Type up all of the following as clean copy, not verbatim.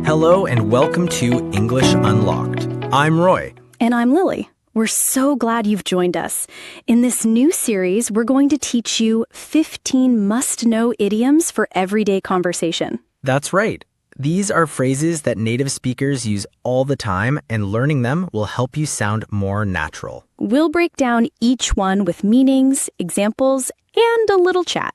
Hello and welcome to English Unlocked. I'm Roy. And I'm Lily. We're so glad you've joined us. In this new series, we're going to teach you 15 must-know idioms for everyday conversation. That's right. These are phrases that native speakers use all the time, and learning them will help you sound more natural. We'll break down each one with meanings, examples, and a little chat.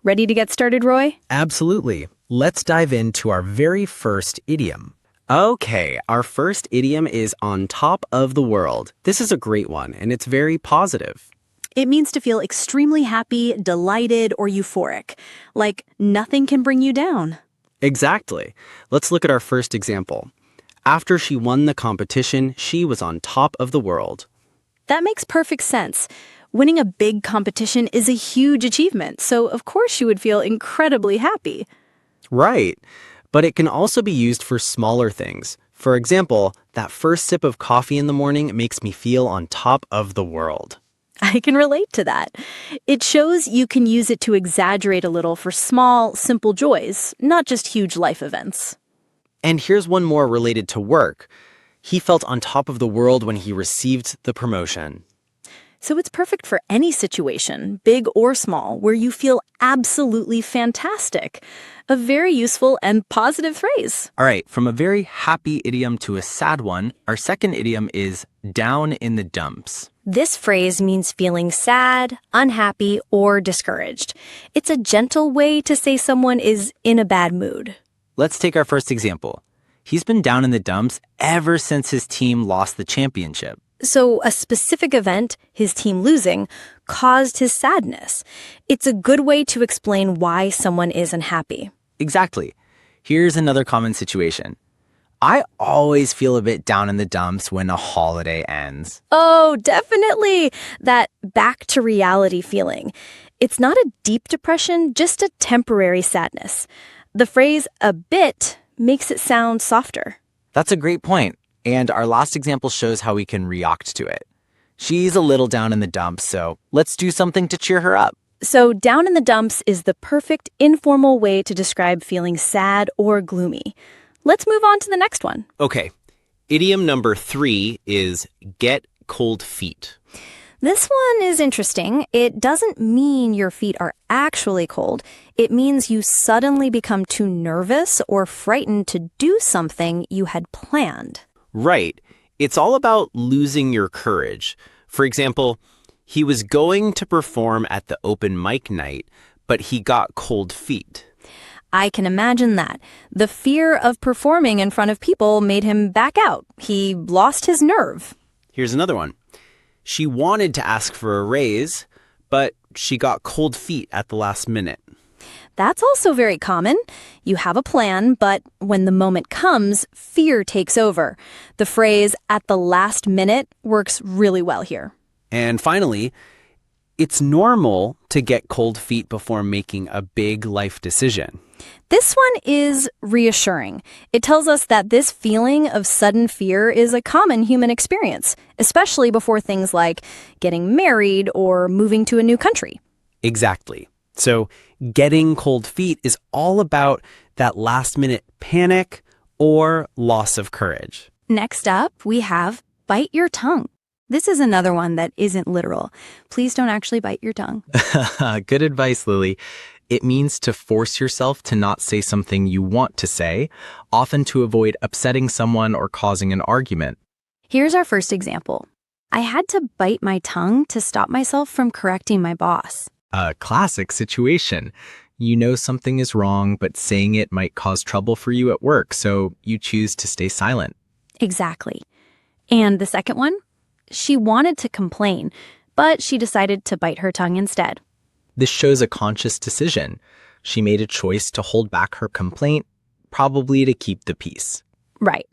Ready to get started, Roy? Absolutely. Let's dive into our very first idiom. Okay, our first idiom is on top of the world. This is a great one, and it's very positive. It means to feel extremely happy, delighted, or euphoric. Like nothing can bring you down. Exactly. Let's look at our first example. After she won the competition, she was on top of the world. That makes perfect sense. Winning a big competition is a huge achievement, so of course she would feel incredibly happy. Right. But it can also be used for smaller things. For example, that first sip of coffee in the morning makes me feel on top of the world. I can relate to that. It shows you can use it to exaggerate a little for small, simple joys, not just huge life events. And here's one more related to work. He felt on top of the world when he received the promotion. So it's perfect for any situation, big or small, where you feel absolutely fantastic. A very useful and positive phrase. All right, from a very happy idiom to a sad one, our second idiom is down in the dumps. This phrase means feeling sad, unhappy, or discouraged. It's a gentle way to say someone is in a bad mood. Let's take our first example. He's been down in the dumps ever since his team lost the championship. So a specific event, his team losing, caused his sadness. It's a good way to explain why someone is unhappy. Exactly. Here's another common situation. I always feel a bit down in the dumps when a holiday ends. Oh, definitely. That back to reality feeling. It's not a deep depression, just a temporary sadness. The phrase a bit makes it sound softer. That's a great point. And our last example shows how we can react to it. She's a little down in the dumps, so let's do something to cheer her up. So down in the dumps is the perfect informal way to describe feeling sad or gloomy. Let's move on to the next one. Okay, idiom number 3 is get cold feet. This one is interesting. It doesn't mean your feet are actually cold. It means you suddenly become too nervous or frightened to do something you had planned. Right. It's all about losing your courage. For example, he was going to perform at the open mic night, but he got cold feet. I can imagine that. The fear of performing in front of people made him back out. He lost his nerve. Here's another one. She wanted to ask for a raise, but she got cold feet at the last minute. That's also very common. You have a plan, but when the moment comes, fear takes over. The phrase at the last minute works really well here. And finally, it's normal to get cold feet before making a big life decision. This one is reassuring. It tells us that this feeling of sudden fear is a common human experience, especially before things like getting married or moving to a new country. Exactly. So getting cold feet is all about that last-minute panic or loss of courage. Next up, we have bite your tongue. This is another one that isn't literal. Please don't actually bite your tongue. Good advice, Lily. It means to force yourself to not say something you want to say, often to avoid upsetting someone or causing an argument. Here's our first example. I had to bite my tongue to stop myself from correcting my boss. A classic situation. You know something is wrong, but saying it might cause trouble for you at work, so you choose to stay silent. Exactly. And the second one? She wanted to complain, but she decided to bite her tongue instead. This shows a conscious decision. She made a choice to hold back her complaint, probably to keep the peace. Right.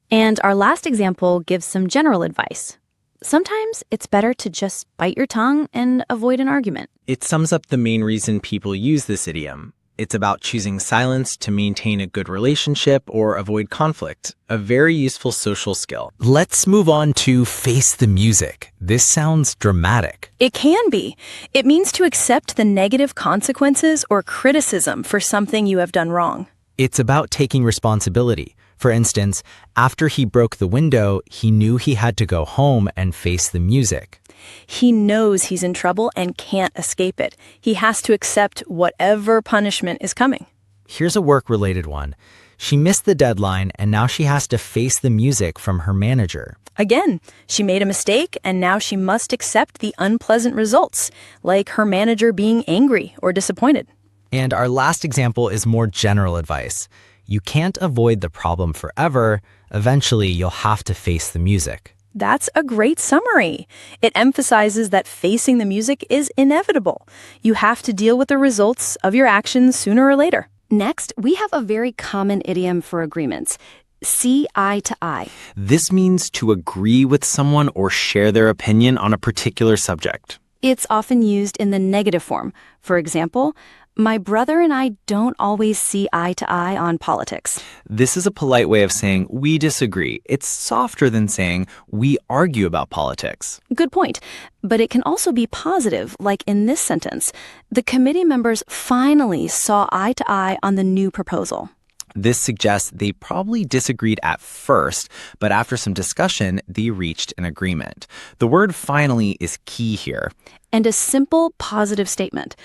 And our last example gives some general advice. Sometimes it's better to just bite your tongue and avoid an argument. It sums up the main reason people use this idiom. It's about choosing silence to maintain a good relationship or avoid conflict, a very useful social skill. Let's move on to face the music. This sounds dramatic. It can be. It means to accept the negative consequences or criticism for something you have done wrong. It's about taking responsibility. For instance, after he broke the window, he knew he had to go home and face the music. He knows he's in trouble and can't escape it. He has to accept whatever punishment is coming. Here's a work-related one. She missed the deadline, and now she has to face the music from her manager. Again, she made a mistake, and now she must accept the unpleasant results, like her manager being angry or disappointed. And our last example is more general advice. You can't avoid the problem forever. Eventually, you'll have to face the music. That's a great summary. It emphasizes that facing the music is inevitable. You have to deal with the results of your actions sooner or later. Next, we have a very common idiom for agreements. See eye to eye. This means to agree with someone or share their opinion on a particular subject. It's often used in the negative form. For example, my brother and I don't always see eye to eye on politics. This is a polite way of saying we disagree. It's softer than saying we argue about politics. Good point. But it can also be positive, like in this sentence. The committee members finally saw eye to eye on the new proposal. This suggests they probably disagreed at first, but after some discussion, they reached an agreement. The word finally is key here. And a simple positive statement.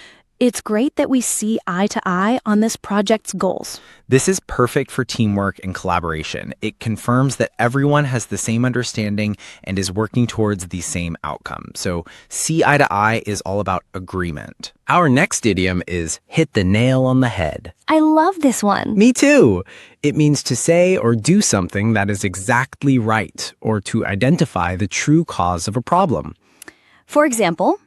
It's great that we see eye to eye on this project's goals. This is perfect for teamwork and collaboration. It confirms that everyone has the same understanding and is working towards the same outcome. So see eye to eye is all about agreement. Our next idiom is hit the nail on the head. I love this one. Me too. It means to say or do something that is exactly right, or to identify the true cause of a problem. For example,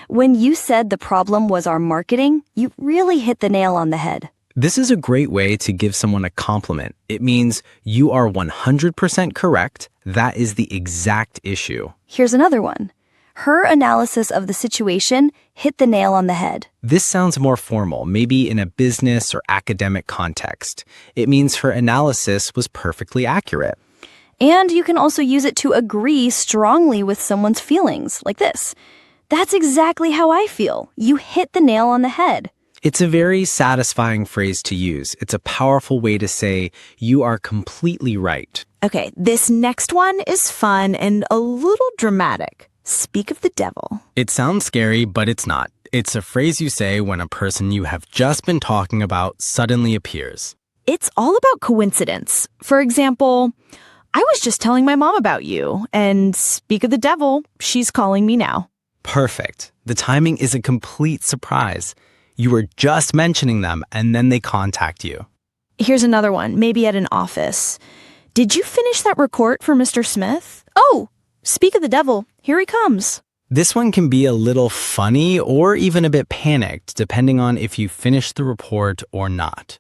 when you said the problem was our marketing, you really hit the nail on the head. This is a great way to give someone a compliment. It means you are 100% correct. That is the exact issue. Here's another one. Her analysis of the situation hit the nail on the head. This sounds more formal, maybe in a business or academic context. It means her analysis was perfectly accurate. And you can also use it to agree strongly with someone's feelings, like this. That's exactly how I feel. You hit the nail on the head. It's a very satisfying phrase to use. It's a powerful way to say you are completely right. Okay, this next one is fun and a little dramatic. Speak of the devil. It sounds scary, but it's not. It's a phrase you say when a person you have just been talking about suddenly appears. It's all about coincidence. For example, I was just telling my mom about you, and speak of the devil, she's calling me now. Perfect. The timing is a complete surprise. You were just mentioning them, and then they contact you. Here's another one, maybe at an office. Did you finish that report for Mr. Smith? Oh, speak of the devil, here he comes. This one can be a little funny or even a bit panicked, depending on if you finished the report or not.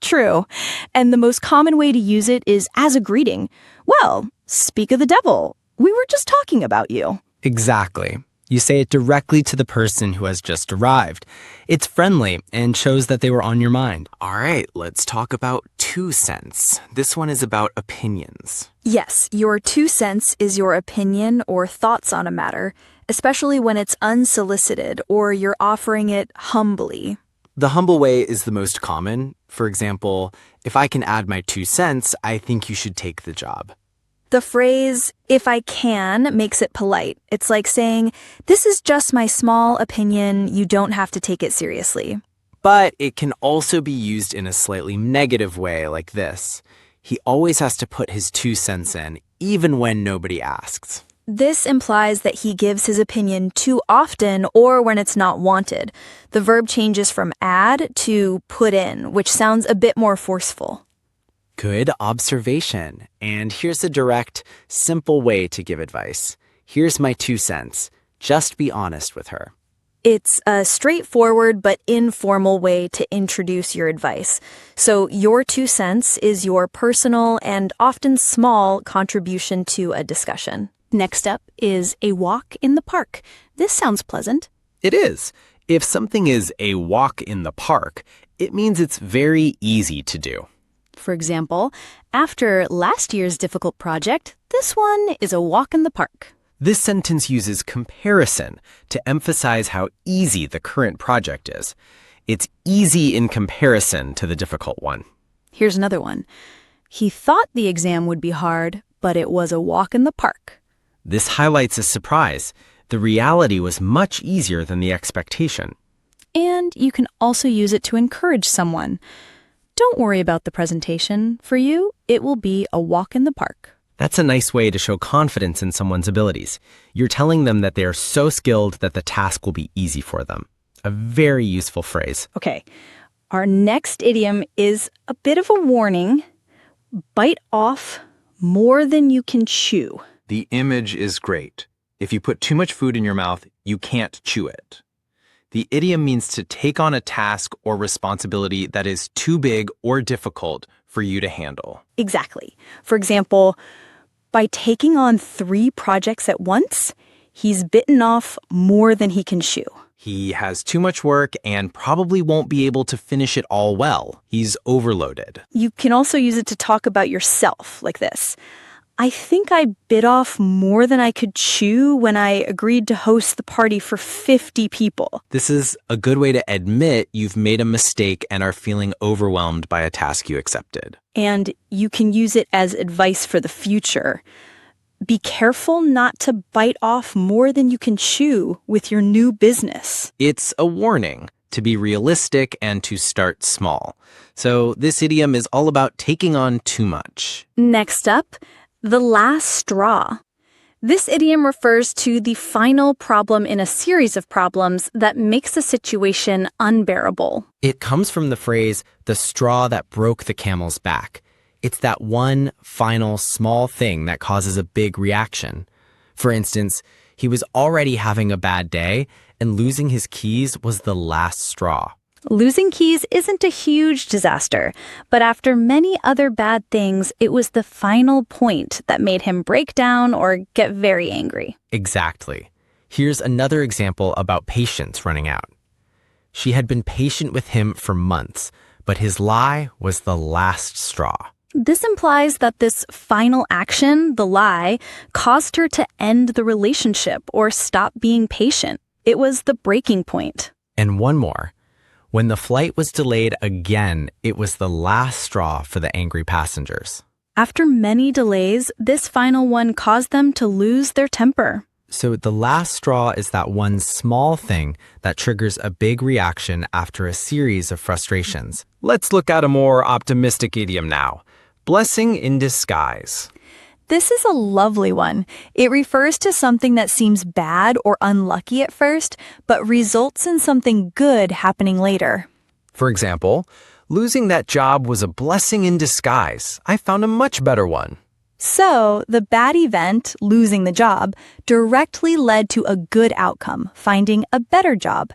True. And the most common way to use it is as a greeting. Well, speak of the devil, we were just talking about you. Exactly. You say it directly to the person who has just arrived. It's friendly and shows that they were on your mind. All right, let's talk about 2 cents. This one is about opinions. Yes, your 2 cents is your opinion or thoughts on a matter, especially when it's unsolicited or you're offering it humbly. The humble way is the most common. For example, if I can add my 2 cents, I think you should take the job. The phrase, if I can, makes it polite. It's like saying, this is just my small opinion, you don't have to take it seriously. But it can also be used in a slightly negative way like this. He always has to put his 2 cents in, even when nobody asks. This implies that he gives his opinion too often or when it's not wanted. The verb changes from add to put in, which sounds a bit more forceful. Good observation. And here's a direct, simple way to give advice. Here's my 2 cents. Just be honest with her. It's a straightforward but informal way to introduce your advice. So your 2 cents is your personal and often small contribution to a discussion. Next up is a walk in the park. This sounds pleasant. It is. If something is a walk in the park, it means it's very easy to do. For example, after last year's difficult project, this one is a walk in the park. This sentence uses comparison to emphasize how easy the current project is. It's easy in comparison to the difficult one. Here's another one. He thought the exam would be hard, but it was a walk in the park. This highlights a surprise. The reality was much easier than the expectation. And you can also use it to encourage someone. Don't worry about the presentation. For you, it will be a walk in the park. That's a nice way to show confidence in someone's abilities. You're telling them that they are so skilled that the task will be easy for them. A very useful phrase. Okay, our next idiom is a bit of a warning. Bite off more than you can chew. The image is great. If you put too much food in your mouth, you can't chew it. The idiom means to take on a task or responsibility that is too big or difficult for you to handle. Exactly. For example, by taking on 3 projects at once, he's bitten off more than he can chew. He has too much work and probably won't be able to finish it all well. He's overloaded. You can also use it to talk about yourself like this. I think I bit off more than I could chew when I agreed to host the party for 50 people. This is a good way to admit you've made a mistake and are feeling overwhelmed by a task you accepted. And you can use it as advice for the future. Be careful not to bite off more than you can chew with your new business. It's a warning to be realistic and to start small. So this idiom is all about taking on too much. Next up, the last straw. This idiom refers to the final problem in a series of problems that makes a situation unbearable. It comes from the phrase, the straw that broke the camel's back. It's that one final small thing that causes a big reaction. For instance, he was already having a bad day, and losing his keys was the last straw. Losing keys isn't a huge disaster, but after many other bad things, it was the final point that made him break down or get very angry. Exactly. Here's another example about patience running out. She had been patient with him for months, but his lie was the last straw. This implies that this final action, the lie, caused her to end the relationship or stop being patient. It was the breaking point. And one more. When the flight was delayed again, it was the last straw for the angry passengers. After many delays, this final one caused them to lose their temper. So the last straw is that one small thing that triggers a big reaction after a series of frustrations. Let's look at a more optimistic idiom now. Blessing in disguise. This is a lovely one. It refers to something that seems bad or unlucky at first, but results in something good happening later. For example, losing that job was a blessing in disguise. I found a much better one. So, the bad event, losing the job, directly led to a good outcome, finding a better job.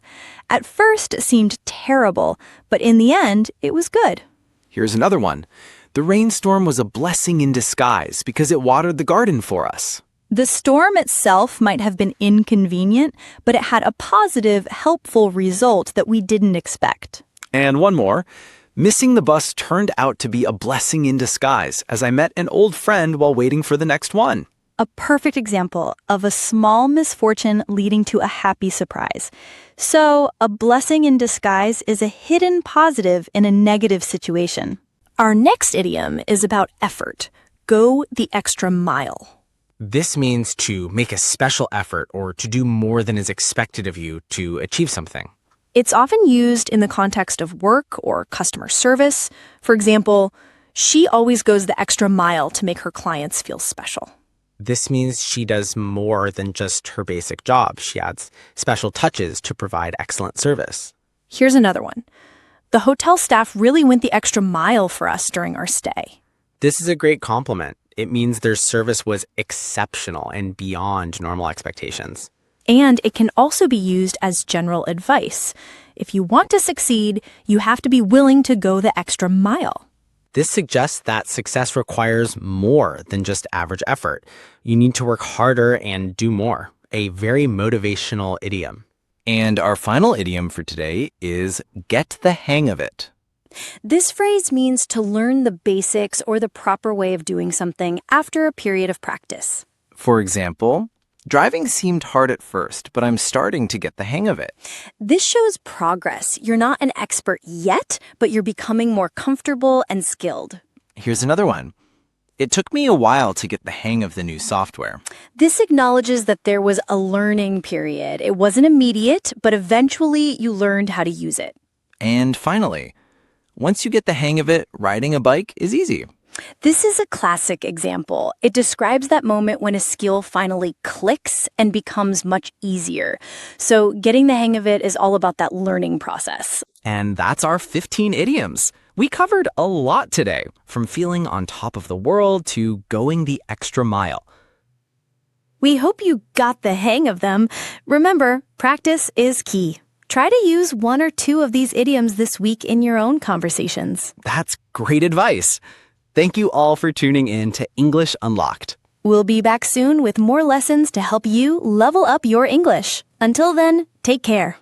At first, it seemed terrible, but in the end, it was good. Here's another one. The rainstorm was a blessing in disguise because it watered the garden for us. The storm itself might have been inconvenient, but it had a positive, helpful result that we didn't expect. And one more. Missing the bus turned out to be a blessing in disguise as I met an old friend while waiting for the next one. A perfect example of a small misfortune leading to a happy surprise. So, a blessing in disguise is a hidden positive in a negative situation. Our next idiom is about effort. Go the extra mile. This means to make a special effort or to do more than is expected of you to achieve something. It's often used in the context of work or customer service. For example, she always goes the extra mile to make her clients feel special. This means she does more than just her basic job. She adds special touches to provide excellent service. Here's another one. The hotel staff really went the extra mile for us during our stay. This is a great compliment. It means their service was exceptional and beyond normal expectations. And it can also be used as general advice. If you want to succeed, you have to be willing to go the extra mile. This suggests that success requires more than just average effort. You need to work harder and do more. A very motivational idiom. And our final idiom for today is get the hang of it. This phrase means to learn the basics or the proper way of doing something after a period of practice. For example, driving seemed hard at first, but I'm starting to get the hang of it. This shows progress. You're not an expert yet, but you're becoming more comfortable and skilled. Here's another one. It took me a while to get the hang of the new software. This acknowledges that there was a learning period. It wasn't immediate, but eventually you learned how to use it. And finally, once you get the hang of it, riding a bike is easy. This is a classic example. It describes that moment when a skill finally clicks and becomes much easier. So getting the hang of it is all about that learning process. And that's our 15 idioms. We covered a lot today, from feeling on top of the world to going the extra mile. We hope you got the hang of them. Remember, practice is key. Try to use one or two of these idioms this week in your own conversations. That's great advice. Thank you all for tuning in to English Unlocked. We'll be back soon with more lessons to help you level up your English. Until then, take care.